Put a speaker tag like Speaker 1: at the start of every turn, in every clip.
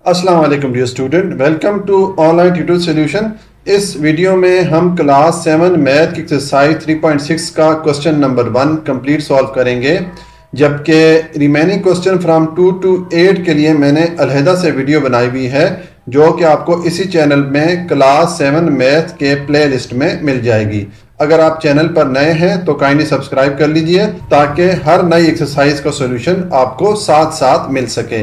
Speaker 1: अस्सलाम वालेकुम dear student, welcome to online tutor solution. इस वीडियो में हम क्लास 7 मैथ की एक्सरसाइज 3.6 का क्वेश्चन नंबर 1 कंप्लीट सॉल्व करेंगे, जबकि रिमेनिंग क्वेश्चन फ्रॉम 2 to 8 के लिए मैंने अलहदा से वीडियो बनाई हुई है, जो कि आपको इसी चैनल में क्लास 7 मैथ के प्ले लिस्ट में मिल जाएगी। अगर आप चैनल पर नए हैं तो काइंडली सब्सक्राइब कर लीजिए ताकि हर नई एक्सरसाइज का सॉल्यूशन आपको साथ साथ मिल सके।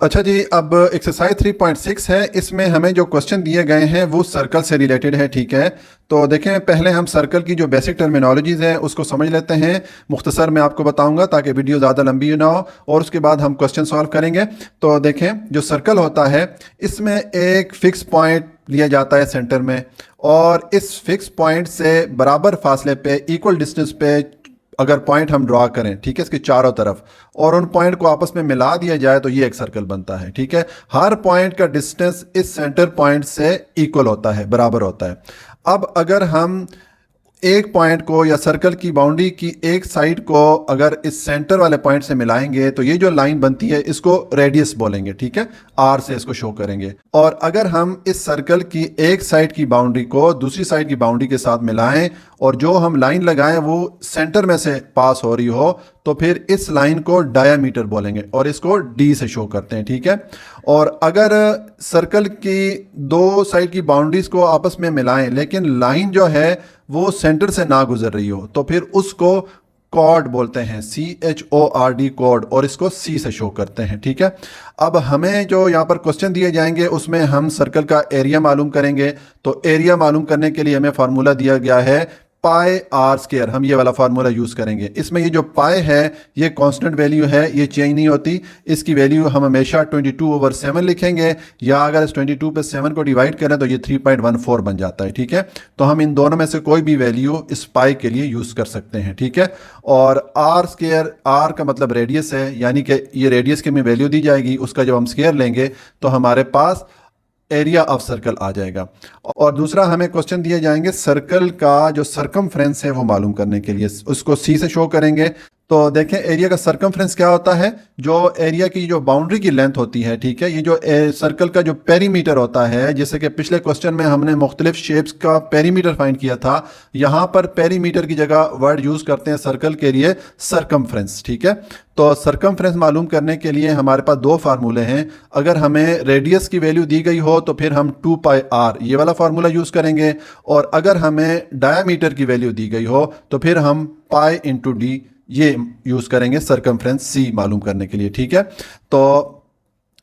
Speaker 1: अच्छा जी, अब एक्सरसाइज 3.6 है। इसमें हमें जो क्वेश्चन दिए गए हैं वो सर्कल से रिलेटेड है, ठीक है। तो देखें, पहले हम सर्कल की जो बेसिक टर्मिनोलॉजीज हैं उसको समझ लेते हैं। मुख्तसर मैं आपको बताऊंगा ताकि वीडियो ज़्यादा लंबी ना हो, और उसके बाद हम क्वेश्चन सॉल्व करेंगे। तो देखें, जो सर्कल होता है इसमें एक फिक्स पॉइंट लिया जाता है सेंटर में, और इस फिक्स पॉइंट से बराबर फासले पे, इक्वल डिस्टेंस पे अगर पॉइंट हम ड्रॉ करें, ठीक है, इसके चारों तरफ, और उन पॉइंट को आपस में मिला दिया जाए तो ये एक सर्कल बनता है, ठीक है। हर पॉइंट का डिस्टेंस इस सेंटर पॉइंट से इक्वल होता है, बराबर होता है। अब अगर हम एक पॉइंट को या सर्कल की बाउंड्री की एक साइड को अगर इस सेंटर वाले पॉइंट से मिलाएंगे तो ये जो लाइन बनती है इसको रेडियस बोलेंगे, ठीक है। आर से इसको शो करेंगे। और अगर हम इस सर्कल की एक साइड की बाउंड्री को दूसरी साइड की बाउंड्री के साथ मिलाएं और जो हम लाइन लगाएं वो सेंटर में से पास हो रही हो, तो फिर इस लाइन को डायामीटर बोलेंगे और इसको डी से शो करते हैं, ठीक है। और अगर सर्कल की दो साइड की बाउंड्रीज को आपस में मिलाएं लेकिन लाइन जो है वो सेंटर से ना गुजर रही हो, तो फिर उसको कॉर्ड बोलते हैं, CHORD कॉर्ड, और इसको C से शो करते हैं, ठीक है। अब हमें जो यहाँ पर क्वेश्चन दिए जाएंगे उसमें हम सर्कल का एरिया मालूम करेंगे। तो एरिया मालूम करने के लिए हमें फार्मूला दिया गया है पाई आर स्क्वायर। हम ये वाला फार्मूला यूज करेंगे। इसमें ये जो पाई है ये कांस्टेंट वैल्यू है, ये चेंज नहीं होती। इसकी वैल्यू हम हमेशा 22/7 लिखेंगे, या अगर इस 22 पे 7 को डिवाइड करें तो ये 3.14 बन जाता है, ठीक है। तो हम इन दोनों में से कोई भी वैल्यू इस पाई के लिए यूज कर सकते हैं, ठीक है। और आर स्क्वायर, आर का मतलब रेडियस है, यानी कि ये रेडियस की हमें वैल्यू दी जाएगी, उसका जब हम स्क्वायर लेंगे तो हमारे पास एरिया ऑफ सर्कल आ जाएगा। और दूसरा हमें क्वेश्चन दिए जाएंगे सर्कल का जो सर्कमफ्रेंस है वो मालूम करने के लिए, उसको सी से शो करेंगे। तो देखें, एरिया का सर्कमफ्रेंस क्या होता है, जो एरिया की जो बाउंड्री की लेंथ होती है, ठीक है। ये जो सर्कल का जो पेरीमीटर होता है, जैसे कि पिछले क्वेश्चन में हमने मुख्तलिफ शेप्स का पेरीमीटर फाइंड किया था, यहाँ पर पेरीमीटर की जगह वर्ड यूज करते हैं सर्कल के लिए सर्कमफ्रेंस, ठीक है। तो सर्कमफ्रेंस मालूम करने के लिए हमारे पास दो फार्मूले हैं। अगर हमें रेडियस की वैल्यू दी गई हो तो फिर हम 2πr ये वाला फार्मूला यूज करेंगे, और अगर हमें डायामीटर की वैल्यू दी गई हो तो फिर हम पाई इंटू डी ये यूज करेंगे सर्कमफ्रेंस सी मालूम करने के लिए, ठीक है। तो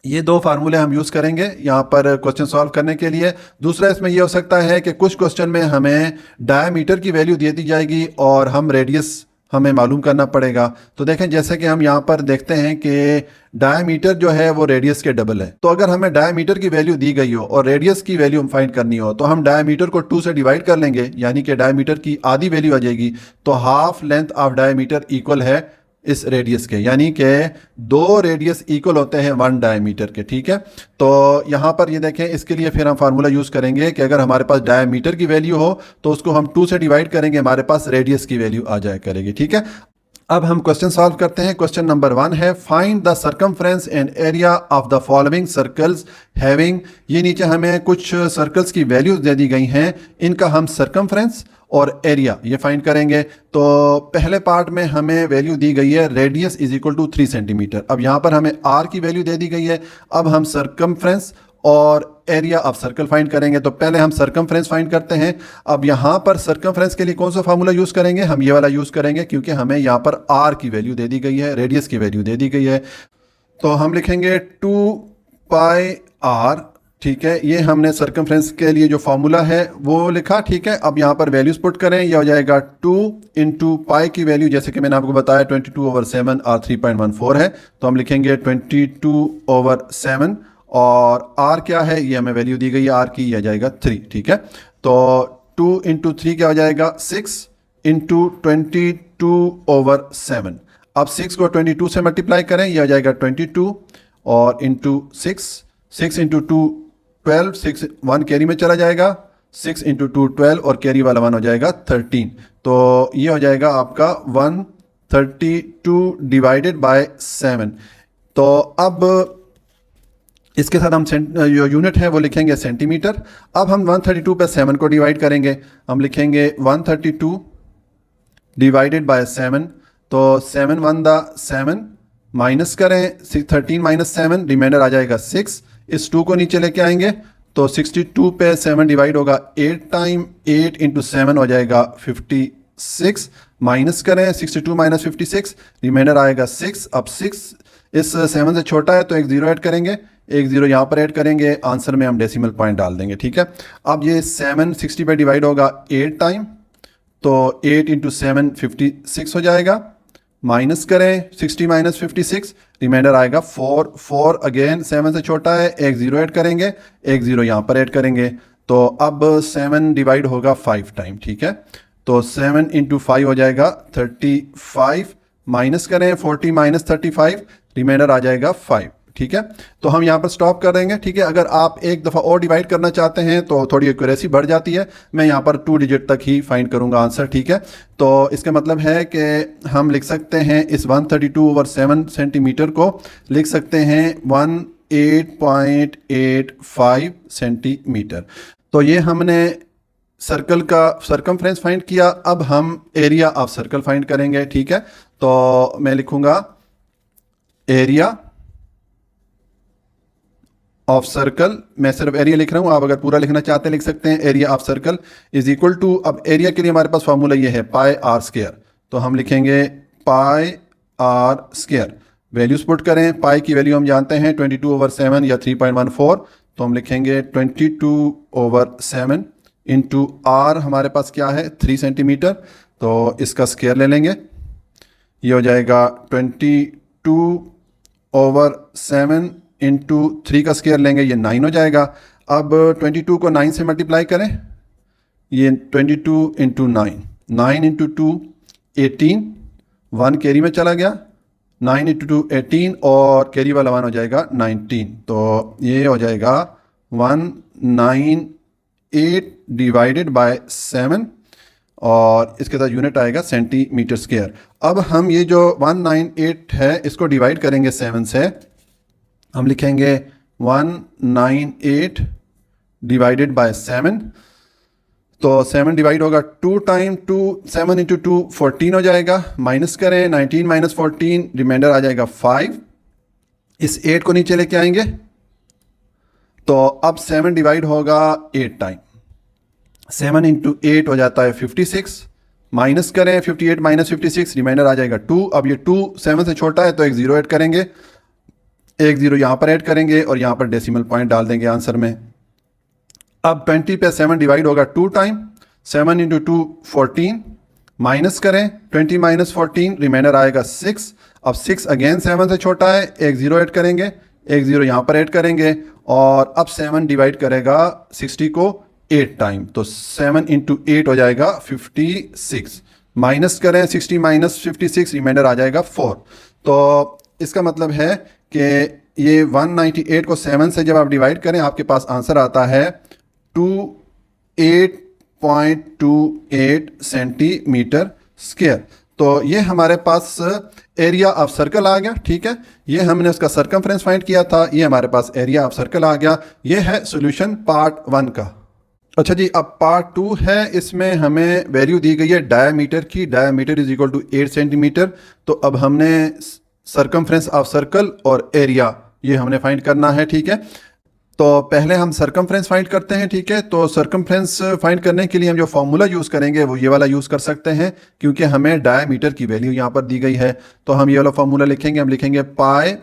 Speaker 1: ये दो फार्मूले हम यूज करेंगे यहाँ पर क्वेश्चन सॉल्व करने के लिए। दूसरा इसमें ये हो सकता है कि कुछ क्वेश्चन में हमें डायामीटर की वैल्यू दे दी जाएगी और हम रेडियस हमें मालूम करना पड़ेगा। तो देखें, जैसे कि हम यहाँ पर देखते हैं कि डायमीटर जो है वो रेडियस के डबल है। तो अगर हमें डायमीटर की वैल्यू दी गई हो और रेडियस की वैल्यू हम फाइंड करनी हो तो हम डायमीटर को 2 से डिवाइड कर लेंगे, यानी कि डायमीटर की आधी वैल्यू आ जाएगी। तो half length of diameter equal है इस रेडियस के, यानी कि दो रेडियस इक्वल होते हैं 1 डायमीटर के, ठीक है। तो यहाँ पर ये देखें, इसके लिए फिर हम फार्मूला यूज करेंगे कि अगर हमारे पास डायमीटर की वैल्यू हो तो उसको हम 2 से डिवाइड करेंगे, हमारे पास रेडियस की वैल्यू आ जाया करेगी, ठीक है। अब हम क्वेश्चन सॉल्व करते हैं। क्वेश्चन नंबर 1 है find the circumference and area of the following circles having. ये नीचे हमें कुछ सर्कल्स की वैल्यूज दे दी गई हैं, इनका हम सर्कमफ्रेंस और एरिया ये फाइंड करेंगे। तो पहले पार्ट में हमें वैल्यू दी गई है radius is equal to 3 centimetre. अब यहाँ पर हमें आर की वैल्यू दे दी गई है। अब हम सर्कमफ्रेंस और एरिया ऑफ सर्कल फाइंड करेंगे। तो पहले हम सर्कमफ्रेंस फाइंड करते हैं। अब यहाँ पर सर्कमफ्रेंस के लिए कौन सा फार्मूला यूज करेंगे, हम ये वाला यूज करेंगे, क्योंकि हमें यहाँ पर आर की वैल्यू दे दी गई है, रेडियस की वैल्यू दे दी गई है। तो हम लिखेंगे 2πr, ठीक है। ये हमने सर्कमफ्रेंस के लिए जो फार्मूला है वो लिखा, ठीक है। अब यहाँ पर वैल्यूज पुट करें, ये हो जाएगा 2 इंटू पाई की वैल्यू, जैसे कि मैंने आपको बताया 22/7 और 3.14 है। तो हम लिखेंगे 22/7, और आर क्या है, ये हमें वैल्यू दी गई है आर की, यह जाएगा 3, ठीक है। तो 2 इंटू 3 क्या हो जाएगा 6 इंटू 22/7। अब 6 को 22 से मल्टीप्लाई करें, यह हो जाएगा 22, और इंटू 6 इंटू 2 12, 6 1 कैरी में चला जाएगा, 6 इंटू 2 12, और कैरी वाला 1 हो जाएगा 13। तो ये हो जाएगा आपका 132 डिवाइडेड बाय 7। तो अब इसके साथ हम जो यूनिट है वो लिखेंगे सेंटीमीटर। अब हम 132 पे 7 को डिवाइड करेंगे। हम लिखेंगे 132 डिवाइडेड बाय 7। तो 7 1 दा 7, माइनस करें 13 माइनस 7, रिमाइंडर आ जाएगा 6। इस 2 को नीचे लेके आएंगे तो 62 पे 7 डिवाइड होगा 8 टाइम, 8 इंटू 7 हो जाएगा 56। माइनस करें 62 माइनस 56, रिमाइंडर आएगा 6। अब 6 इस 7 से छोटा है तो एक जीरो ऐड करेंगे, एक जीरो यहाँ पर ऐड करेंगे, आंसर में हम डेसिमल पॉइंट डाल देंगे। ठीक है, अब ये 7 60 पे डिवाइड होगा 8 टाइम, तो 8 इंटू 7 56 हो जाएगा। माइनस करें 60 माइनस 56, रिमाइंडर आएगा 4। 4 अगेन 7 से छोटा है, एक जीरो ऐड करेंगे, एक जीरो यहाँ पर ऐड करेंगे, तो अब 7 डिवाइड होगा 5 टाइम। ठीक है, तो 7 इंटू 5 हो जाएगा 35। माइनस करें 40 माइनस 35, रिमाइंडर आ जाएगा 5। ठीक है, तो हम यहाँ पर स्टॉप कर देंगे। ठीक है, अगर आप एक दफ़ा और डिवाइड करना चाहते हैं तो थोड़ी एक्यूरेसी बढ़ जाती है। मैं यहाँ पर 2 डिजिट तक ही फाइंड करूँगा आंसर। ठीक है, तो इसका मतलब है कि हम लिख सकते हैं इस 132/7 सेंटीमीटर को लिख सकते हैं 18.85 सेंटीमीटर। तो ये हमने सर्कल का सरकमफ्रेंस फाइंड किया। अब हम एरिया ऑफ सर्कल फाइंड करेंगे। ठीक है, तो मैं लिखूँगा एरिया ऑफ सर्कल। मैं सिर्फ एरिया लिख रहा हूँ, आप अगर पूरा लिखना चाहते हैं लिख सकते हैं area of circle is equal to, अब एरिया के लिए हमारे पास फॉर्मूला ये है पाई आर स्क्वायर, तो हम लिखेंगे पाई आर स्क्वायर। वैल्यूज पुट करें, पाई की वैल्यू हम जानते हैं 22/7 या 3.14, तो हम लिखेंगे 22/7 इंटू आर हमारे पास क्या है 3 सेंटीमीटर, तो इसका स्क्वायर ले लेंगे, ये हो जाएगा 22/7 इंटू 3 का स्क्वायर लेंगे, ये 9 हो जाएगा। अब 22 को 9 से मल्टीप्लाई करें, ये 22 इंटू 9, 9 इंटू 2 18, 1 कैरी में चला गया, 9 इंटू 2 18 और कैरी वाला 1 हो जाएगा 19, तो ये हो जाएगा 198 डिवाइडेड बाय 7 और इसके साथ यूनिट आएगा सेंटीमीटर स्क्वायर। अब हम ये जो 198 है इसको डिवाइड करेंगे 7 से, हम लिखेंगे 198 डिवाइडेड बाय 7, तो 7 डिवाइड होगा 2 टाइम 2, 7 इंटू 2 14 हो जाएगा। माइनस करें 19 माइनस 14, रिमाइंडर आ जाएगा 5। इस 8 को नीचे लेके आएंगे, तो अब 7 डिवाइड होगा 8 टाइम, 7 इंटू 8 हो जाता है 56। माइनस करें 58 माइनस 56, रिमाइंडर आ जाएगा 2। अब ये 2 7 से छोटा है तो एक जीरो ऐड करेंगे, एक जीरो यहाँ पर ऐड करेंगे और यहाँ पर डेसिमल पॉइंट डाल देंगे आंसर में। अब 20 पे 7 डिवाइड होगा 2 टाइम, 7 इंटू 2 14, माइनस करें 20 माइनस 14, रिमाइंडर आएगा 6। अब 6 अगेन 7 से छोटा है, एक जीरो ऐड करेंगे, एक जीरो यहाँ पर ऐड करेंगे और अब 7 डिवाइड करेगा 60 को 8 टाइम, तो 7 इंटू 8 हो जाएगा 56। माइनस करें 60 माइनस 56, रिमाइंडर आ जाएगा 4। तो इसका मतलब है कि ये 198 को 7 से जब आप डिवाइड करें आपके पास आंसर आता है 28.28 सेंटीमीटर स्क्वायर। तो ये हमारे पास एरिया ऑफ सर्कल आ गया। ठीक है, ये हमने उसका सरकमफ्रेंस फाइंड किया था, ये हमारे पास एरिया ऑफ सर्कल आ गया। ये है सॉल्यूशन पार्ट 1 का। अच्छा जी, अब पार्ट 2 है, इसमें हमें वैल्यू दी गई है डायमीटर की, diameter is equal to 8 centimetre. तो अब हमने सरकमफ्रेंस ऑफ सर्कल और एरिया ये हमने फाइंड करना है। ठीक है, तो पहले हम सरकमफ्रेंस फाइंड करते हैं। ठीक है, तो सरकमफ्रेंस फाइंड करने के लिए हम जो फॉर्मूला यूज़ करेंगे वो ये वाला यूज़ कर सकते हैं, क्योंकि हमें डायमीटर की वैल्यू यहाँ पर दी गई है। तो हम ये वाला फॉर्मूला लिखेंगे, हम लिखेंगे पाई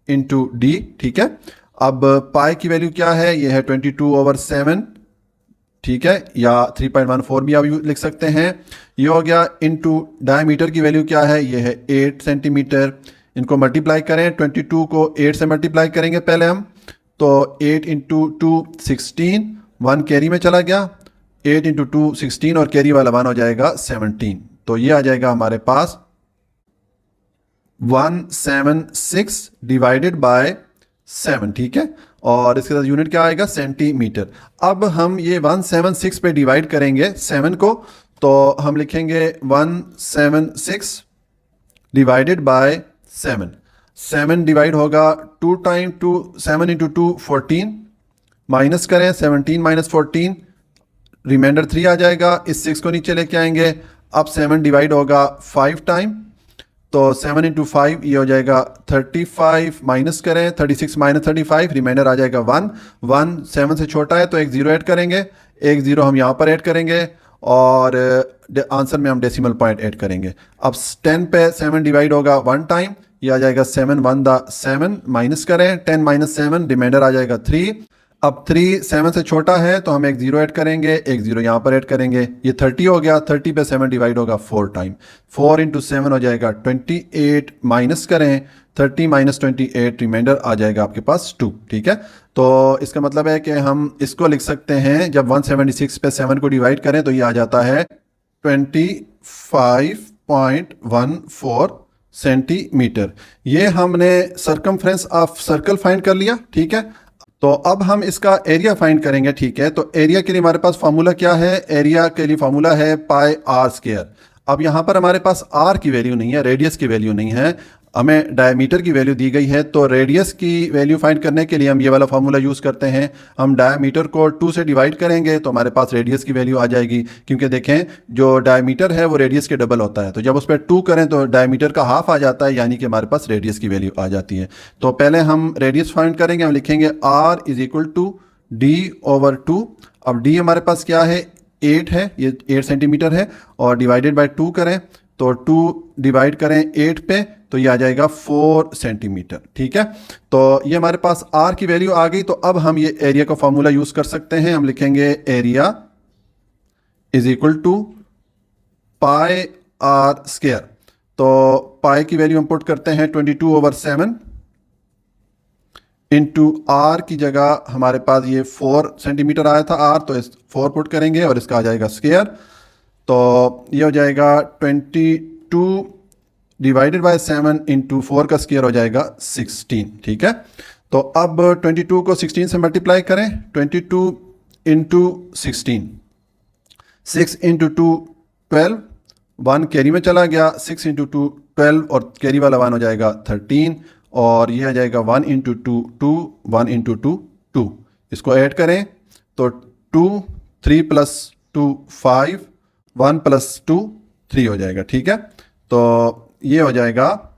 Speaker 1: इंटू डी। ठीक है, अब पाई की वैल्यू क्या है, ये है 22/7। ठीक है, या 3.14 भी आप लिख सकते हैं। ये हो गया इंटू डायमीटर की वैल्यू क्या है, ये है 8 सेंटीमीटर। इनको मल्टीप्लाई करें, 22 को 8 से मल्टीप्लाई करेंगे पहले हम, तो 8 इंटू 2 16, 1 कैरी में चला गया, 8 इंटू 2 16 और कैरी वाला 1 हो जाएगा 17। तो ये आ जाएगा हमारे पास 176 डिवाइडेड बाय 7। ठीक है, और इसके साथ यूनिट क्या आएगा सेंटीमीटर। अब हम ये 176 पे डिवाइड करेंगे 7 को, तो हम लिखेंगे 176 डिवाइडेड बाय 7। 7 डिवाइड होगा 2 टाइम 2, 7 इंटू 2 14, माइनस करें 17 माइनस 14, रिमाइंडर 3 आ जाएगा, इस 6 को नीचे लेके आएंगे। अब 7 डिवाइड होगा 5 टाइम, तो 7 इंटू 5 ये हो जाएगा 35, माइनस करें 36 माइनस 35, रिमाइंडर आ जाएगा 1, 1 7 से छोटा है तो एक जीरो ऐड करेंगे, एक जीरो हम यहाँ पर ऐड करेंगे और आंसर में हम डेसिमल पॉइंट ऐड करेंगे। अब 10 पे 7 डिवाइड होगा 1 टाइम, ये आ जाएगा 7 1 दा 7, माइनस करें 10 माइनस 7, रिमाइंडर आ जाएगा 3। अब 3 7 से छोटा है तो हम एक जीरो ऐड करेंगे, एक जीरो यहाँ पर ऐड करेंगे, ये 30 हो गया। 30 पे 7 डिवाइड होगा 4 टाइम, 4 इंटू 7 हो जाएगा 28, माइनस करें 30 माइनस 28, रिमाइंडर आ जाएगा आपके पास 2। ठीक है, तो इसका मतलब है कि हम इसको लिख सकते हैं, जब 176 पे 7 को डिवाइड करें तो ये आ जाता है 25.14 सेंटीमीटर। ये हमने सरकमफ्रेंस ऑफ सर्कल फाइंड कर लिया। ठीक है, तो अब हम इसका एरिया फाइंड करेंगे। ठीक है, तो एरिया के लिए हमारे पास फार्मूला क्या है? एरिया के लिए फार्मूला है पाई आर स्क्वायर। अब यहाँ पर हमारे पास आर की वैल्यू नहीं है, रेडियस की वैल्यू नहीं है, हमें डायमीटर की वैल्यू दी गई है। तो रेडियस की वैल्यू फाइंड करने के लिए हम ये वाला फार्मूला यूज़ करते हैं। हम डायमीटर को 2 से डिवाइड करेंगे तो हमारे पास रेडियस की वैल्यू आ जाएगी, क्योंकि देखें जो डायमीटर है वो रेडियस के डबल होता है, तो जब उस पर 2 करें तो डायमीटर का हाफ आ जाता है, यानी कि हमारे पास रेडियस की वैल्यू आ जाती है। तो पहले हम रेडियस फाइंड करेंगे, हम लिखेंगे R is equal to D over 2। अब डी हमारे पास क्या है? 8 है, ये 8 सेंटीमीटर है, और डिवाइडेड बाय 2 करें तो 2 डिवाइड करें 8 पे तो ये आ जाएगा 4 सेंटीमीटर। ठीक है, तो ये हमारे पास आर की वैल्यू आ गई। तो अब हम ये एरिया का फॉर्मूला यूज कर सकते हैं। हम लिखेंगे area is equal to pi R square. तो पाई की वैल्यू हम पुट करते हैं 22/7, इंटू आर की जगह हमारे पास ये 4 सेंटीमीटर आया था आर, तो इस 4 पुट करेंगे और इसका आ जाएगा स्क्वायर। तो ये हो जाएगा 22 डिवाइडेड बाय 7 इंटू 4 का स्क्वायर हो जाएगा 16। ठीक है, तो अब 22 को 16 से मल्टीप्लाई करें, 22 इंटू 16, 6 इंटू 2 12, 1 कैरी में चला गया, 6 इंटू 2 12 और कैरी वाला 1 हो जाएगा 13, और ये आ जाएगा 1 इंटू 2 2, 1 इंटू 2 2। इसको ऐड करें तो 2 3 प्लस 2 5, 1 प्लस 2 3 हो जाएगा। ठीक है, तो ये हो जाएगा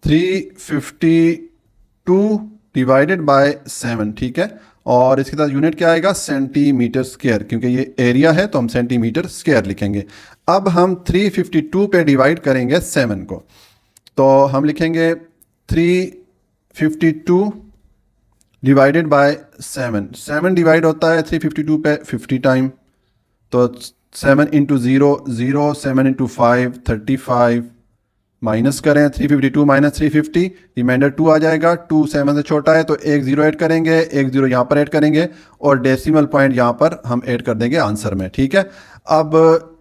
Speaker 1: 352 डिवाइडेड बाय 7। ठीक है, और इसके साथ यूनिट क्या आएगा? सेंटीमीटर स्क्वायर, क्योंकि ये एरिया है तो हम सेंटीमीटर स्क्वायर लिखेंगे। अब हम 352 पे डिवाइड करेंगे 7 को, तो हम लिखेंगे 352 डिवाइडेड बाय 7। 7 डिवाइड होता है 352 पे 50 टाइम, तो 7 इंटू 0 0, 7 इंटू 5 35, माइनस करें 352 माइनस 350, रिमाइंडर 2 आ जाएगा। 2 7 से छोटा है तो एक जीरो ऐड करेंगे, एक जीरो यहाँ पर ऐड करेंगे, और डेसिमल पॉइंट यहाँ पर हम ऐड कर देंगे आंसर में। ठीक है, अब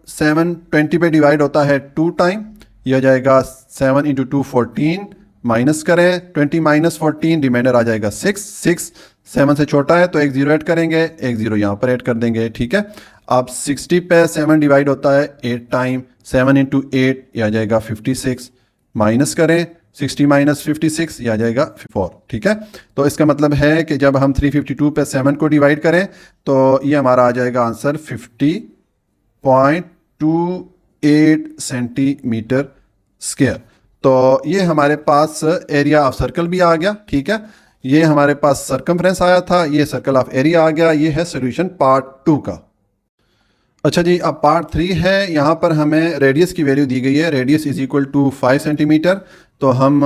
Speaker 1: 7 20 पे डिवाइड होता है 2 टाइम, यह हो जाएगा 7 इंटू 2 14, माइनस करें 20 माइनस 14, रिमाइंडर आ जाएगा 6। 6 7 से छोटा है तो एक जीरो ऐड करेंगे, एक जीरो यहाँ पर ऐड कर देंगे। ठीक है, अब 60 पे 7 डिवाइड होता है 8 टाइम, 7 इंटू 8 यह आ जाएगा 56, माइनस करें 60 माइनस 56, यह आ जाएगा 4। ठीक है, तो इसका मतलब है कि जब हम 352 पे 7 को डिवाइड करें तो ये हमारा आ जाएगा आंसर 50.28 सेंटीमीटर स्क्वायर। तो ये हमारे पास एरिया ऑफ सर्कल भी आ गया। ठीक है, ये हमारे पास सर्कमफ्रेंस आया था, ये सर्कल ऑफ एरिया आ गया। ये है सॉल्यूशन पार्ट 2 का। अच्छा जी, अब पार्ट 3 है। यहाँ पर हमें रेडियस की वैल्यू दी गई है, radius is equal to 5 centimetre. तो हम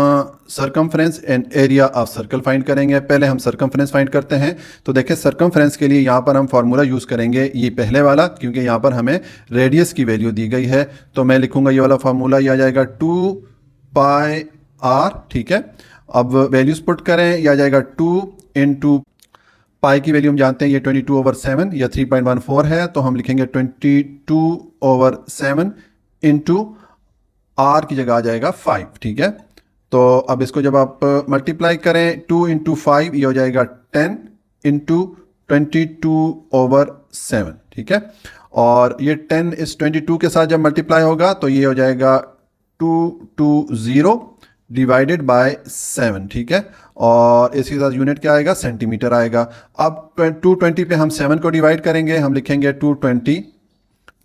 Speaker 1: circumference and area of circle find करेंगे। पहले हम सर्कमफ्रेंस फाइंड करते हैं। तो देखिए, सर्कमफ्रेंस के लिए यहाँ पर हम फार्मूला यूज़ करेंगे ये पहले वाला, क्योंकि यहाँ पर हमें रेडियस की वैल्यू दी गई है। तो मैं लिखूँगा ये वाला फार्मूला, ये आ जाएगा 2 पाई आर। ठीक है, अब वैल्यूज पुट करें, यह आ जाएगा 2 इंटू पाई की वैल्यू हम जानते हैं ये 22/7 या 3.14 है, तो हम लिखेंगे 22/7 इंटू आर की जगह आ जाएगा 5। ठीक है, तो अब इसको जब आप मल्टीप्लाई करें 2 इंटू 5 ये हो जाएगा 10 इंटू 22/7। ठीक है, और ये 10 इस 22 के साथ जब मल्टीप्लाई होगा तो ये हो जाएगा 220, डिवाइडेड बाय 7, ठीक है। और इसके साथ यूनिट क्या आएगा, सेंटीमीटर आएगा। अब 220 पे हम 7 को डिवाइड करेंगे, हम लिखेंगे 220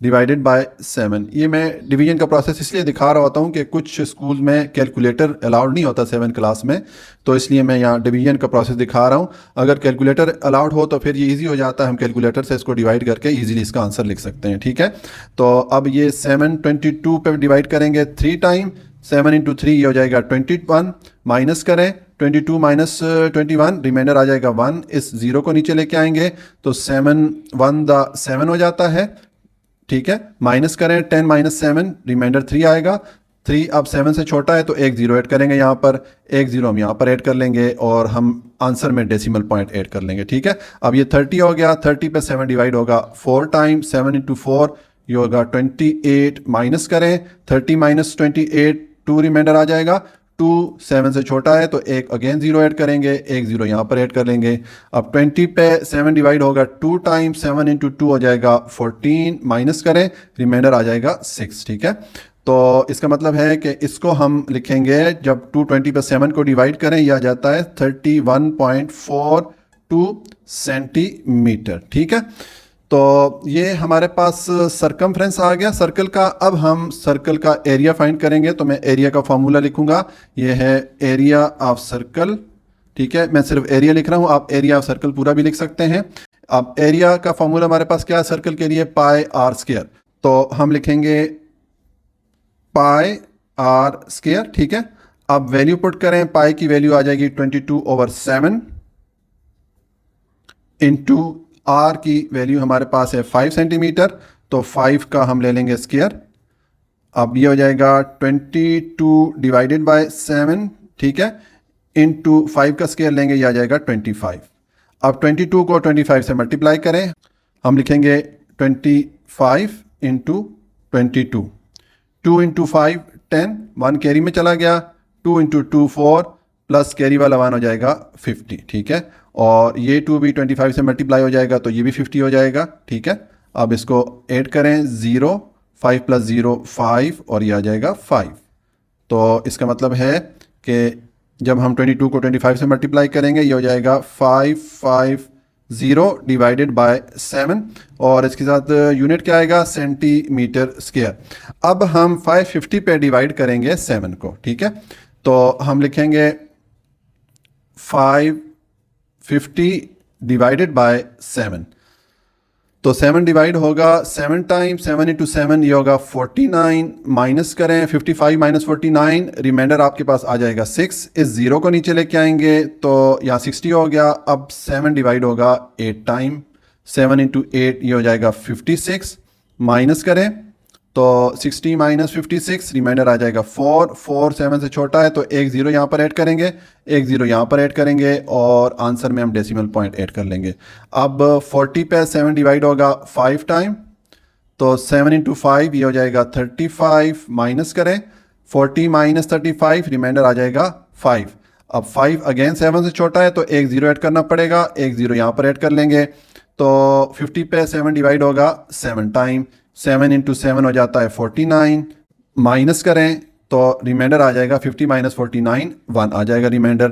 Speaker 1: डिवाइडेड बाय 7। ये मैं डिवीजन का प्रोसेस इसलिए दिखा रहा होता हूँ कि कुछ स्कूल में कैलकुलेटर अलाउड नहीं होता 7 क्लास में, तो इसलिए मैं यहाँ डिवीजन का प्रोसेस दिखा रहा हूँ। अगर कैलकुलेटर अलाउड हो तो फिर ये इजी हो जाता है, हम कैलकुलेटर से इसको डिवाइड करके इजीली इसका आंसर लिख सकते हैं, ठीक है। तो अब ये 722 पे डिवाइड करेंगे 3 टाइम, 7 इंटू 3 ये हो जाएगा 21, माइनस करें 22 माइनस 21, रिमाइंडर आ जाएगा 1। इस जीरो को नीचे लेके आएंगे तो 7 1 द 7 हो जाता है, ठीक है। माइनस करें 10 माइनस 7, रिमाइंडर 3 आएगा। 3 अब 7 से छोटा है तो एक जीरो ऐड करेंगे यहाँ पर, एक जीरो हम यहाँ पर ऐड कर लेंगे और हम आंसर में डेसिमल पॉइंट ऐड कर लेंगे, ठीक है। अब ये 30 हो गया, 30 पे 7 डिवाइड होगा 4 टाइम, 7 इंटू 4 ये होगा 28, माइनस करें 30 माइनस 28, 2 रिमाइंडर आ जाएगा। 2 7 से छोटा है तो एक अगेन जीरो ऐड करेंगे, एक जीरो यहाँ पर ऐड कर लेंगे। अब 20 पे 7 डिवाइड होगा 2 टाइम, 7 इंटू 2 हो जाएगा 14, माइनस करें रिमाइंडर आ जाएगा 6, ठीक है। तो इसका मतलब है कि इसको हम लिखेंगे जब 220 पे 7 को डिवाइड करें, यह आ जाता है 31.42 सेंटीमीटर, ठीक है। तो ये हमारे पास सरकमफ्रेंस आ गया सर्कल का। अब हम सर्कल का एरिया फाइंड करेंगे, तो मैं एरिया का फॉर्मूला लिखूंगा, ये है एरिया ऑफ सर्कल, ठीक है। मैं सिर्फ एरिया लिख रहा हूँ, आप एरिया ऑफ सर्कल पूरा भी लिख सकते हैं। अब एरिया का फॉर्मूला हमारे पास क्या है सर्कल के लिए, पाई आर स्क्वायर। तो हम लिखेंगे पाई आर स्क्वायर, ठीक है। अब वैल्यू पुट करें, पाई की वैल्यू आ जाएगी 22/7 इंटू आर की वैल्यू हमारे पास है 5 सेंटीमीटर, तो 5 का हम ले लेंगे स्क्वायर। अब ये हो जाएगा 22 डिवाइडेड बाय 7, ठीक है, इंटू 5 का स्क्वायर लेंगे, ये आ जाएगा 25। अब 22 को 25 से मल्टीप्लाई करें, हम लिखेंगे 25 इंटू 22, 2 इंटू 5 10, 1 कैरी में चला गया, 2 इंटू 2 4 प्लस कैरी वाला 1 हो जाएगा 50, ठीक है। और ये 2 भी 25 से मल्टीप्लाई हो जाएगा तो ये भी 50 हो जाएगा, ठीक है। अब इसको ऐड करें, 0 5 प्लस 0 5 और ये आ जाएगा 5। तो इसका मतलब है कि जब हम 22 को 25 से मल्टीप्लाई करेंगे, ये हो जाएगा 550 डिवाइडेड बाय 7 और इसके साथ यूनिट क्या आएगा, सेंटीमीटर स्क्वायर। अब हम 550 पे डिवाइड करेंगे 7 को, ठीक है। तो हम लिखेंगे 550 डिवाइडेड बाय 7, तो 7 डिवाइड होगा 7 टाइम, 7 इंटू 7 ये होगा 49, माइनस करें 55 माइनस 49, रिमाइंडर आपके पास आ जाएगा 6। इस जीरो को नीचे लेके आएंगे तो यहाँ 60 हो गया। अब 7 डिवाइड होगा 8 टाइम, 7 इंटू 8 ये हो जाएगा 56, माइनस करें तो 60 माइनस 56, रिमाइंडर आ जाएगा 4। 4 7 से छोटा है तो एक जीरो यहाँ पर ऐड करेंगे, एक जीरो यहाँ पर ऐड करेंगे और आंसर में हम डेसिमल पॉइंट ऐड कर लेंगे। अब 40 पे 7 डिवाइड होगा 5 टाइम, तो 7 इंटू 5 ये हो जाएगा 35, माइनस करें 40 माइनस 35, रिमाइंडर आ जाएगा 5। अब 5 अगेन 7 से छोटा है तो एक जीरो ऐड करना पड़ेगा, एक जीरो यहाँ पर ऐड कर लेंगे। तो 50 पे 7 डिवाइड होगा 7 टाइम, 7 इंटू 7 हो जाता है 49, माइनस करें तो रिमाइंडर आ जाएगा 50 माइनस 49 1 आ जाएगा रिमाइंडर।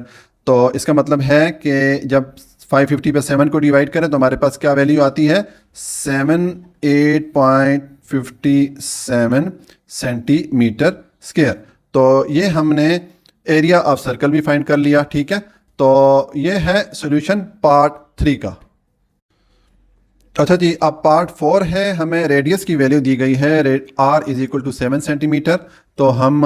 Speaker 1: तो इसका मतलब है कि जब 550 पे 7 को डिवाइड करें तो हमारे पास क्या वैल्यू आती है, 78.57 सेंटीमीटर स्क्वायर। तो ये हमने एरिया ऑफ सर्कल भी फाइंड कर लिया, ठीक है। तो ये है सॉल्यूशन पार्ट 3 का। अच्छा जी, अब पार्ट 4 है, हमें रेडियस की वैल्यू दी गई है r is equal to 7 centimetre. तो हम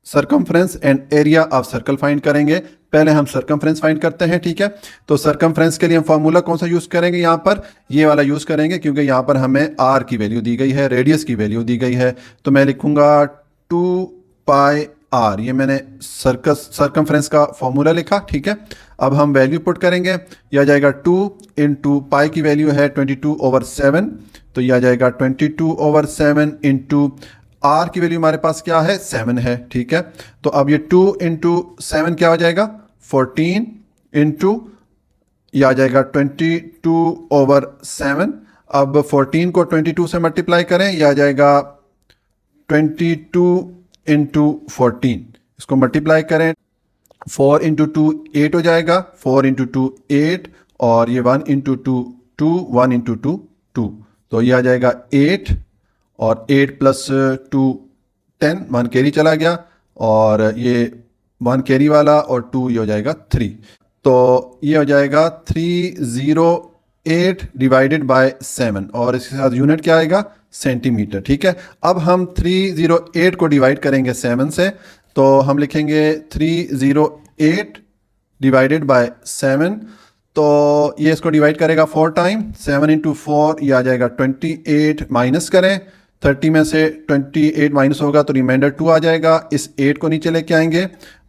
Speaker 1: circumference and area of circle find करेंगे। पहले हम सरकमफ्रेंस फाइंड करते हैं, ठीक है। तो सरकमफ्रेंस के लिए हम फार्मूला कौन सा यूज़ करेंगे, यहाँ पर ये वाला यूज़ करेंगे क्योंकि यहाँ पर हमें r की वैल्यू दी गई है, रेडियस की वैल्यू दी गई है। तो मैं लिखूँगा 2 पाई r, ये मैंने सरकमफ्रेंस का फॉर्मूला लिखा, ठीक है। अब हम वैल्यू पुट करेंगे, यह आ जाएगा 2 इंटू पाई की वैल्यू है 22/7, तो यह आ जाएगा 22/7 इंटू आर की वैल्यू हमारे पास क्या है, 7 है, ठीक है। तो अब ये 2 इंटू 7 क्या हो जाएगा, 14 इंटू यह आ जाएगा 22/7। अब 14 को 22 से मल्टीप्लाई करें, यह आ जाएगा 22 इंटू 14, इसको मल्टीप्लाई करें, 4 इंटू 2 8 हो जाएगा, 4 इंटू 2 8, और ये 1 इंटू 2 2, 1 इंटू 2 2, तो ये आ जाएगा 8, और 8 प्लस 2 10, 1 कैरी चला गया, और ये 1 कैरी वाला, और 2 ये हो जाएगा 3, तो ये हो जाएगा 308 डिवाइडेड बाय 7, और इसके साथ यूनिट क्या आएगा, सेंटीमीटर। ठीक है, अब हम 308 को डिवाइड करेंगे 7 से, तो हम लिखेंगे 308 डिवाइडेड बाय 7, तो ये इसको डिवाइड करेगा 4 टाइम, 7 इंटू 4 ये आ जाएगा 28, माइनस करें 30 में से 28 माइनस होगा तो रिमाइंडर 2 आ जाएगा, इस 8 को नीचे लेके आएंगे,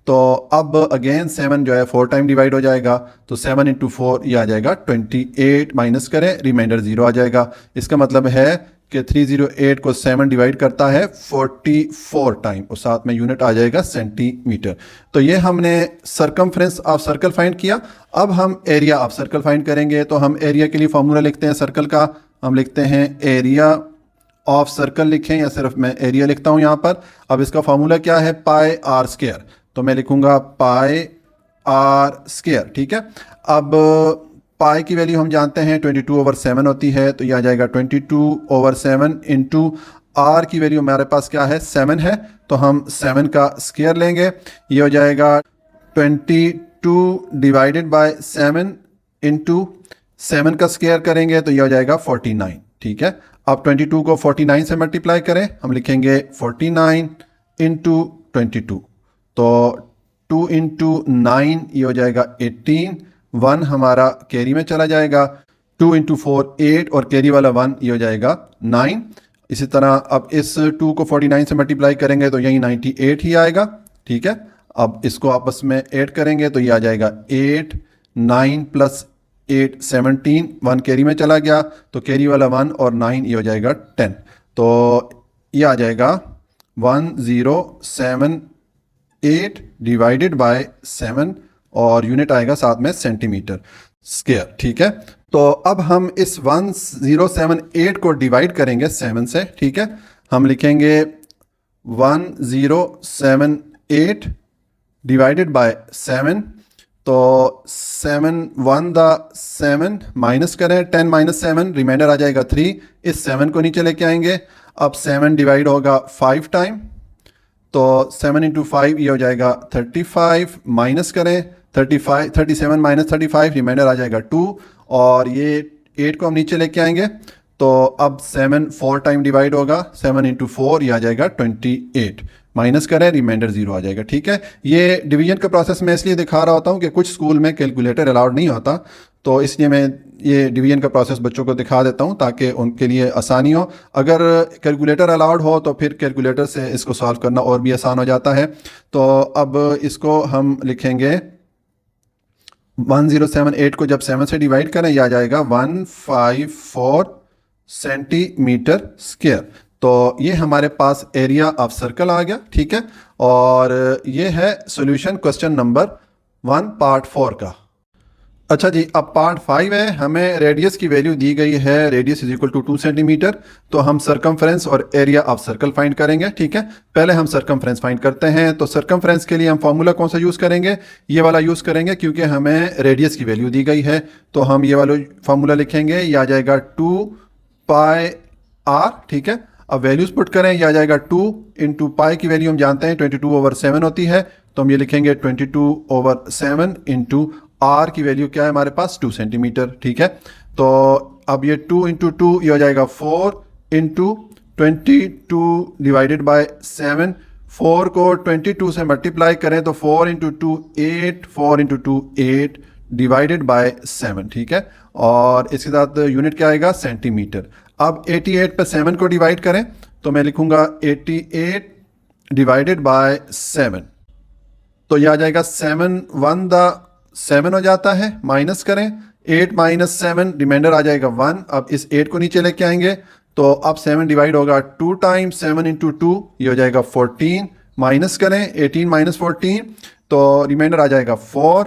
Speaker 1: तो अब अगेन 7 जो है 4 टाइम डिवाइड हो जाएगा, तो 7 इंटू 4 ये आ जाएगा 28, माइनस करें रिमाइंडर 0 आ जाएगा। इसका मतलब है कि 308 को 7 डिवाइड करता है 44 टाइम, और साथ में यूनिट आ जाएगा सेंटीमीटर। तो ये हमने सरकमफ्रेंस ऑफ सर्कल फाइंड किया। अब हम एरिया ऑफ सर्कल फाइंड करेंगे, तो हम एरिया के लिए फॉर्मूला लिखते हैं सर्कल का, हम लिखते हैं एरिया ऑफ सर्कल लिखें, या सिर्फ मैं एरिया लिखता हूँ यहाँ पर। अब इसका फॉर्मूला क्या है, पाई आर स्क्वायर, तो मैं लिखूंगा पाई आर स्क्वायर। ठीक है, अब पाई की वैल्यू हम जानते हैं 22/7 होती है, तो यह आ जाएगा 22/7 इंटू आर की वैल्यू हमारे पास क्या है, 7 है, तो हम 7 का स्क्वायर लेंगे, ये हो जाएगा 22 डिवाइडेड बाय 7 इंटू 7 का स्क्वायर करेंगे तो ये हो जाएगा 49। ठीक है, अब 22 को 49 से मल्टीप्लाई करें, हम लिखेंगे 49 इंटू 22, तो 2 इंटू 9 ये हो जाएगा 18, 1 हमारा कैरी में चला जाएगा, 2 इंटू 4 8, और कैरी वाला 1 ये हो जाएगा 9। इसी तरह अब इस 2 को 49 से मल्टीप्लाई करेंगे तो यही 98 ही आएगा। ठीक है, अब इसको आपस में ऐड करेंगे तो ये आ जाएगा 8, 9 प्लस 8 17, 1 कैरी में चला गया, तो कैरी वाला 1 और 9 ये हो जाएगा 10, तो ये आ जाएगा 1078 डिवाइडेड बाय 7, और यूनिट आएगा साथ में सेंटीमीटर स्क्वायर। ठीक है, तो अब हम इस 1078 को डिवाइड करेंगे 7 से। ठीक है, हम लिखेंगे 1078 डिवाइडेड बाय 7, तो 7 1 दा 7, माइनस करें 10 माइनस 7, रिमाइंडर आ जाएगा 3, इस 7 को नीचे लेके आएंगे, अब 7 डिवाइड होगा 5 टाइम, तो 7 इंटू 5 ये हो जाएगा 35, माइनस करें 37 माइनस 35, रिमाइंडर आ जाएगा 2, और ये 8 को हम नीचे लेके आएंगे, तो अब 7 4 टाइम डिवाइड होगा, 7 इंटू 4 ये आ जाएगा 28, माइनस करें रिमाइंडर 0 आ जाएगा। ठीक है, ये डिवीजन का प्रोसेस मैं इसलिए दिखा रहा होता हूँ कि कुछ स्कूल में कैलकुलेटर अलाउड नहीं होता, तो इसलिए मैं ये डिवीजन का प्रोसेस बच्चों को दिखा देता हूँ ताकि उनके लिए आसानी हो। अगर कैलकुलेटर अलाउड हो तो फिर कैलकुलेटर से इसको सॉल्व करना और भी आसान हो जाता है। तो अब इसको हम लिखेंगे 1078 को जब 7 से डिवाइड करें यह आ जाएगा 154 सेंटीमीटर स्क्वायर, तो ये हमारे पास एरिया ऑफ सर्कल आ गया। ठीक है, और ये है सॉल्यूशन क्वेश्चन नंबर 1 पार्ट 4 का। अच्छा जी, अब पार्ट 5 है, हमें रेडियस की वैल्यू दी गई है, radius is equal to 2 centimetre, तो हम सरकमफ्रेंस और एरिया ऑफ सर्कल फाइंड करेंगे। ठीक है, पहले हम सरकमफ्रेंस फाइंड करते हैं, तो सरकमफ्रेंस के लिए हम फॉर्मूला कौन सा यूज़ करेंगे, ये वाला यूज़ करेंगे क्योंकि हमें रेडियस की वैल्यू दी गई है, तो हम ये वाला फॉर्मूला लिखेंगे, ये आ जाएगा 2 पाई आर। ठीक है, अब वैल्यूज पुट करें, यह आ जाएगा 2 इंटू पाई की वैल्यू हम जानते हैं 22/7 होती है, तो हम ये लिखेंगे 22/7 इंटू आर की वैल्यू क्या है हमारे पास 2 सेंटीमीटर। ठीक है, तो अब ये 2 इंटू 2 ये हो जाएगा 4 इंटू 22 डिवाइडेड बाय 7, 4 को 22 से मल्टीप्लाई करें तो 4 इंटू 2 8, 4 इंटू 2 8 डिवाइडेड बाय 7। ठीक है, और इसके साथ यूनिट क्या आएगा, सेंटीमीटर। अब 88 पे 7 को डिवाइड करें तो मैं लिखूंगा 88 डिवाइडेड बाय 7, तो यह आ जाएगा 7 1 दा 7 हो जाता है, माइनस करें 8 माइनस 7, रिमाइंडर आ जाएगा 1। अब इस 8 को नीचे लेके आएंगे तो अब 7 डिवाइड होगा 2 टाइम, 7 इंटू 2 ये हो जाएगा 14, माइनस करें 18 माइनस 14, तो रिमाइंडर आ जाएगा 4।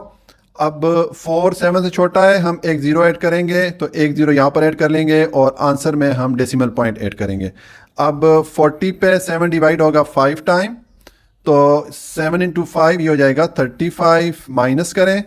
Speaker 1: अब 4 7 से छोटा है, हम एक 0 ऐड करेंगे, तो एक 0 यहाँ पर ऐड कर लेंगे और आंसर में हम डेसिमल पॉइंट ऐड करेंगे। अब 40 पे 7 डिवाइड होगा 5 टाइम, तो 7 इंटू 5 ये हो जाएगा 35, माइनस करें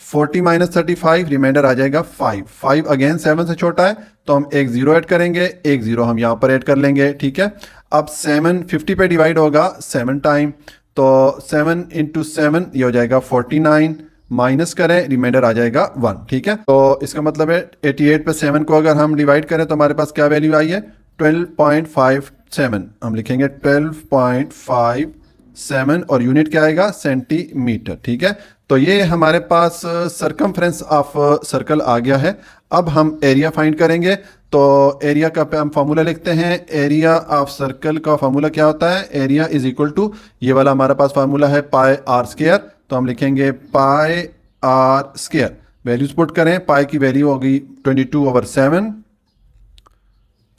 Speaker 1: 40 माइनस 35, रिमाइंडर आ जाएगा 5। 5 अगेन 7 से छोटा है तो हम एक जीरो ऐड करेंगे, एक जीरो हम यहाँ पर ऐड कर लेंगे, ठीक है। अब 7 50 पे डिवाइड होगा 7 टाइम, तो 7 इंटू 7 ये हो जाएगा 49, माइनस करें रिमाइंडर आ जाएगा 1, ठीक है। तो इसका मतलब है 88 पे 7 को अगर हम डिवाइड करें तो हमारे पास क्या वैल्यू आई है 12.57, हम लिखेंगे 12.57 और यूनिट क्या आएगा सेंटीमीटर, ठीक है। तो ये हमारे पास सरकमफ्रेंस ऑफ सर्कल आ गया है। अब हम एरिया फाइंड करेंगे, तो एरिया का पे हम फार्मूला लिखते हैं। एरिया ऑफ सर्कल का फार्मूला क्या होता है, एरिया इज इक्वल टू, ये वाला हमारे पास फार्मूला है पाई आर स्क्वायर, तो हम लिखेंगे पाई आर स्क्वायर। वैल्यूज पुट करें, पाई की वैल्यू होगी 22/7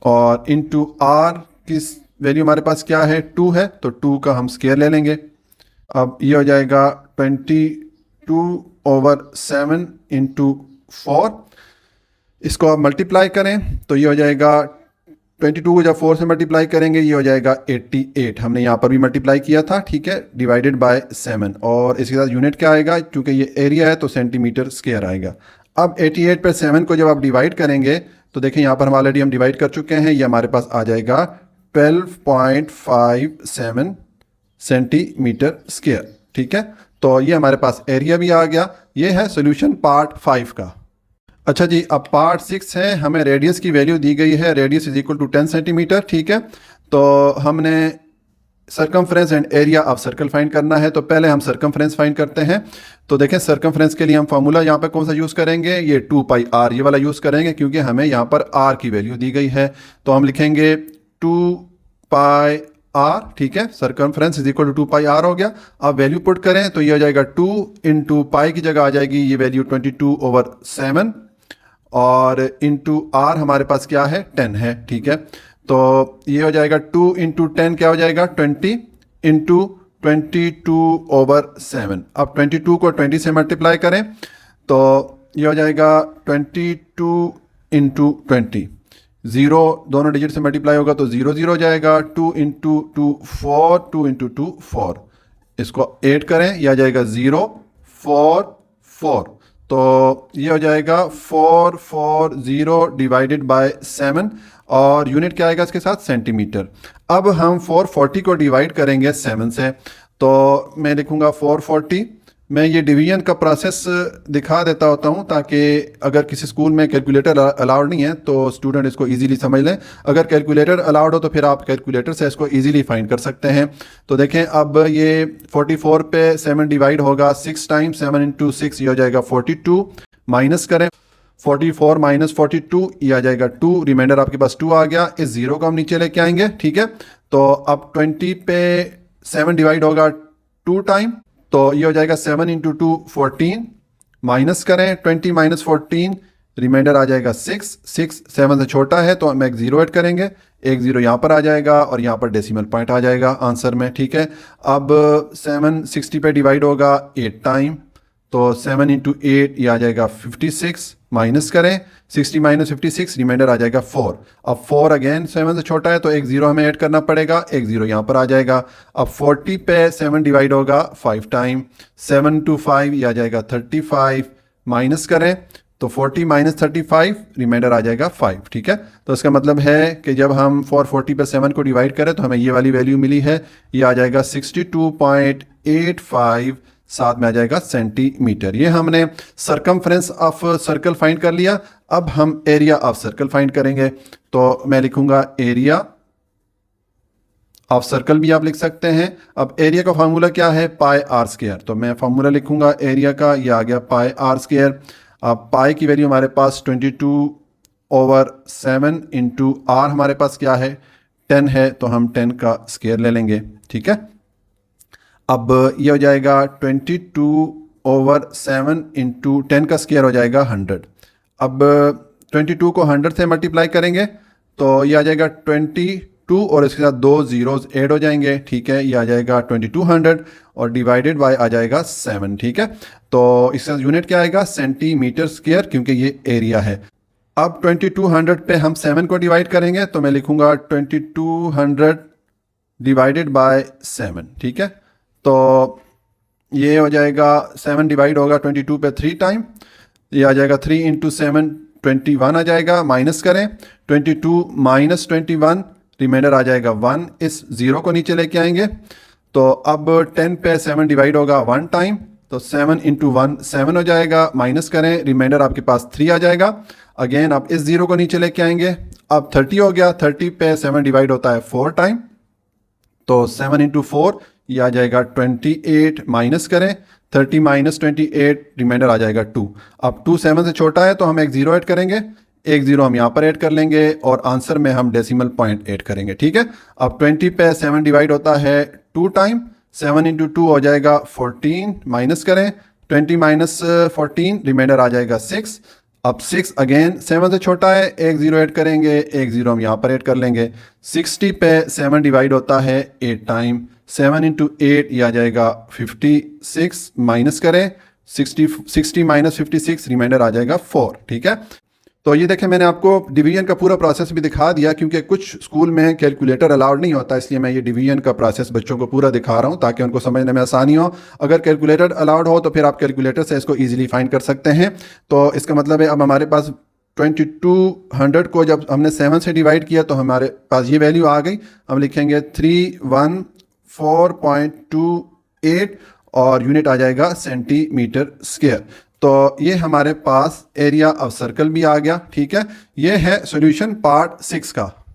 Speaker 1: और इंटू आर की वैल्यू हमारे पास क्या है 2 है, तो 2 का हम स्क्वायर ले लेंगे। अब ये हो जाएगा 22/7 इंटू 4, इसको आप मल्टीप्लाई करें तो ये हो जाएगा 22 को जब 4 से मल्टीप्लाई करेंगे ये हो जाएगा 88, हमने यहाँ पर भी मल्टीप्लाई किया था, ठीक है, डिवाइडेड बाय 7 और इसके साथ यूनिट क्या आएगा, क्योंकि ये एरिया है तो सेंटीमीटर स्क्वायर आएगा। अब 88 पर 7 को जब आप डिवाइड करेंगे तो देखें यहाँ पर हम ऑलरेडी हम डिवाइड कर चुके हैं, ये हमारे पास आ जाएगा 12.57 सेंटीमीटर स्क्वायर, ठीक है। तो ये हमारे पास एरिया भी आ गया। ये है सोल्यूशन पार्ट 5 का। अच्छा जी, अब पार्ट 6 है, हमें रेडियस की वैल्यू दी गई है, radius is equal to 10 centimetre, ठीक है। तो हमने circumference and area of circle find करना है, तो पहले हम सरकमफ्रेंस फाइंड करते हैं। तो देखें सरकमफ्रेंस के लिए हम फार्मूला यहाँ पे कौन सा यूज़ करेंगे, ये 2πr ये वाला यूज़ करेंगे, क्योंकि हमें यहाँ पर r की वैल्यू दी गई है, तो हम लिखेंगे 2πr, ठीक है। Circumference is equal to 2πr हो गया। अब वैल्यू पुट करें तो ये हो जाएगा 2 इंटू पाई की जगह आ जाएगी ये वैल्यू 22/7 और इंटू आर हमारे पास क्या है 10 है, ठीक है। तो ये हो जाएगा 2 इंटू 10 क्या हो जाएगा 20 इंटू 22/7। अब 22 को 20 से मल्टीप्लाई करें तो ये हो जाएगा 22 इंटू 20, जीरो दोनों डिजिट से मल्टीप्लाई होगा तो 0 0 हो जाएगा। 2 इंटू 2 4, 2 इंटू 2 4, इसको ऐड करें यह आ जाएगा 0 4 4, तो ये हो जाएगा 440 डिवाइडेड बाय 7 और यूनिट क्या आएगा इसके साथ सेंटीमीटर। अब हम 440 को डिवाइड करेंगे 7 से, तो मैं लिखूंगा 440। मैं ये डिवीजन का प्रोसेस दिखा देता होता हूँ ताकि अगर किसी स्कूल में कैलकुलेटर अलाउड नहीं है तो स्टूडेंट इसको इजीली समझ लें। अगर कैलकुलेटर अलाउड हो तो फिर आप कैलकुलेटर से इसको इजीली फाइंड कर सकते हैं। तो देखें अब ये 44 पे 7 डिवाइड होगा 6 टाइम, 7 इंटू 6 ये हो जाएगा 42, माइनस करें 44 माइनस 42 ये आ जाएगा 2, रिमाइंडर आपके पास 2 आ गया। इस जीरो को हम नीचे लेके आएंगे, ठीक है। तो अब 20 पे 7 डिवाइड होगा 2 टाइम, तो ये हो जाएगा 7 इंटू 2 14, माइनस करें 20 माइनस 14, रिमाइंडर आ जाएगा 6। 6 7 से छोटा है तो हम एक जीरो ऐड करेंगे, एक जीरो यहाँ पर आ जाएगा और यहाँ पर डेसिमल पॉइंट आ जाएगा आंसर में, ठीक है। अब 7 60 पे डिवाइड होगा 8 टाइम, तो 7 इंटू 8 ये आ जाएगा 56, माइनस करें 60 माइनस 56, रिमाइंडर आ जाएगा 4। अब 4 अगेन 7 से छोटा है तो एक जीरो हमें ऐड करना पड़ेगा, एक जीरो यहाँ पर आ जाएगा। अब 40 पे 7 डिवाइड होगा 5 टाइम, 7 टू 5 ये आ जाएगा 35, माइनस करें तो 40 माइनस 35, रिमाइंडर आ जाएगा 5, ठीक है। तो इसका मतलब है कि जब हम 440 पे 7 को डिवाइड करें तो हमें ये वाली वैल्यू मिली है, ये आ जाएगा 62.85, साथ में आ जाएगा सेंटीमीटर। ये हमने सरकमफ्रेंस ऑफ सर्कल फाइंड कर लिया। अब हम एरिया ऑफ सर्कल फाइंड करेंगे, तो मैं लिखूंगा एरिया ऑफ सर्कल भी आप लिख सकते हैं। अब एरिया का फार्मूला क्या है पाई आर स्क्वायर, तो मैं फार्मूला लिखूंगा एरिया का, ये आ गया पाई आर स्क्वायर। अब पाई की वैल्यू हमारे पास 22/7 इंटू आर हमारे पास क्या है 10 है, तो हम 10 का स्क्वायर ले लेंगे, ठीक है। अब ये हो जाएगा 22/7 इंटू 10 का स्क्वायर हो जाएगा 100। अब 22 को 100 से मल्टीप्लाई करेंगे तो ये आ जाएगा 22 और इसके साथ 2 जीरोज ऐड हो जाएंगे, ठीक है। ये आ जाएगा 2200 और डिवाइडेड बाय आ जाएगा 7, ठीक है। तो इसका यूनिट क्या आएगा सेंटीमीटर स्क्वायर, क्योंकि ये एरिया है। अब 2200 पे हम 7 को डिवाइड करेंगे तो मैं लिखूंगा 2200 डिवाइडेड बाय 7, ठीक है। तो ये हो जाएगा 7 डिवाइड होगा 22 पे 3 टाइम, ये आ जाएगा 3 इंटू 7 21 आ जाएगा, माइनस करें 22 माइनस 21, रिमाइंडर आ जाएगा 1, इस 0 को नीचे लेके आएंगे। तो अब 10 पे 7 डिवाइड होगा 1 टाइम, तो 7 इंटू 1 7 हो जाएगा, माइनस करें, रिमाइंडर आपके पास 3 आ जाएगा। अगेन आप इस 0 को नीचे लेके आएंगे, अब 30 हो गया, 30 पे 7 डिवाइड होता है 4 टाइम, तो 7 इंटू 4 ये आ जाएगा 28, माइनस करें 30 माइनस 28, रिमाइंडर आ जाएगा 2। अब 2 7 से छोटा है तो हम एक 0 ऐड करेंगे, एक 0 हम यहाँ पर ऐड कर लेंगे और आंसर में हम डेसिमल पॉइंट ऐड करेंगे, ठीक है। अब 20 पे 7 डिवाइड होता है 2 टाइम, 7 इंटू 2 हो जाएगा 14, माइनस करें 20 माइनस 14, रिमाइंडर आ जाएगा 6। अब 6 अगेन 7 से छोटा है, एक 0 ऐड करेंगे, एक 0 हम यहाँ पर ऐड कर लेंगे। 60 पे 7 डिवाइड होता है 8 टाइम, 7 इंटू 8 ये आ जाएगा 56, माइनस करें 60 माइनस 56, रिमाइंडर आ जाएगा 4, ठीक है। तो ये देखें मैंने आपको डिवीजन का पूरा प्रोसेस भी दिखा दिया, क्योंकि कुछ स्कूल में कैलकुलेटर अलाउड नहीं होता, इसलिए मैं ये डिवीजन का प्रोसेस बच्चों को पूरा दिखा रहा हूँ ताकि उनको समझने में आसानी हो। अगर कैलकुलेटर अलाउड हो तो फिर आप कैलकुलेटर से इसको ईजिली फाइंड कर सकते हैं। तो इसका मतलब है अब हमारे पास 2200 को जब हमने 7 से डिवाइड किया तो हमारे पास ये वैल्यू आ गई। हम लिखेंगे 314.28 और यूनिट आ जाएगा सेंटीमीटर स्क्वायर। तो ये हमारे पास एरिया ऑफ सर्कल भी आ गया, ठीक है। ये है सॉल्यूशन पार्ट 6 का।